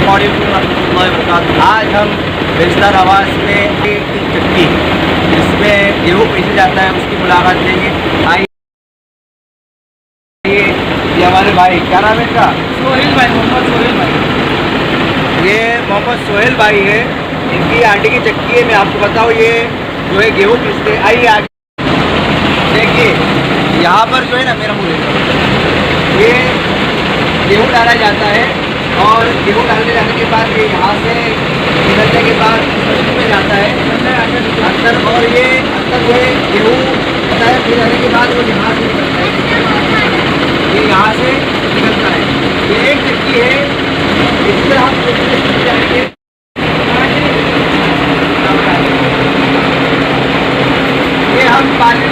अस्सलामुअलैकुम रहमतुल्लाहि व बरकातुहू। आज हम बेशतर आवाज़ में एक चक्की जिसमें गेहूँ पीसा जाता है उसकी मुलाकात लेंगे। आइए, ये हमारे भाई, क्या नाम है इनका? सोहेल भाई, मोहम्मद सोहेल भाई। ये मोहम्मद सोहेल भाई है, इनकी आटे की चक्की है। मैं आपको बताऊँ, ये जो है गेहूँ पीसते। आइए आगे देखिए, यहाँ पर जो है ना, मेरा मुँह ये गेहूँ डाला जाता है और गेहूँ डालने जाने के बाद ये यहाँ से निकलने के बाद मशीन में जाता है अंदर, और ये अंदर जो है गेहूँ होता है। फिर आने के बाद वो यहाँ से निकलता है, ये यहाँ से निकलता है। ये एक चक्की है, इससे हम जाएंगे। ये हम पानी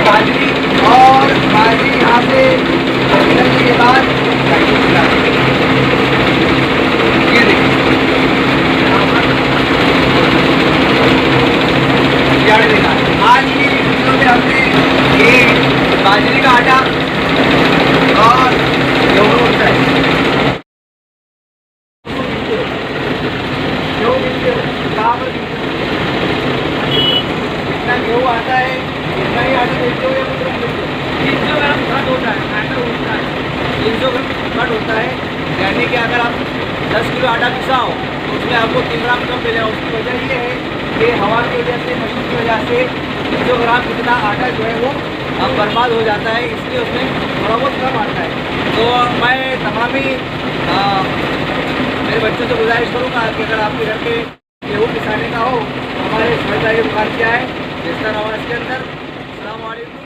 बाजरी और बाजरी यहाँ से निकलने के बाद ये देखिए आज की वीडियो में हमने ये बाजरी का आटा और गेहूँ होता है, जितना गेहूँ आता है इतना ही आटा देते हो या 300 ग्राम घट होता है, आटा होता है 300 ग्राम घट होता है। यानी कि अगर आप 10 किलो आटा पिसाओ तो उसमें आपको 3 ग्राम कम मिलेगा। उसकी वजह ये है कि हवा की वजह से, मशीन की वजह से 300 ग्राम कितना आटा जो है वो अब बर्बाद हो जाता है, इसलिए उसमें थोड़ा बहुत कम आता है। तो मैं तमामी मेरे बच्चों से गुजारिश करूँगा कि अगर आपके घर के गेहूँ पिसाने का हो तो हमारे सोहेल भाई की दुकान क्या है, बेशतर आवाज़ के अंदर। अस्सलाम वालेकुम।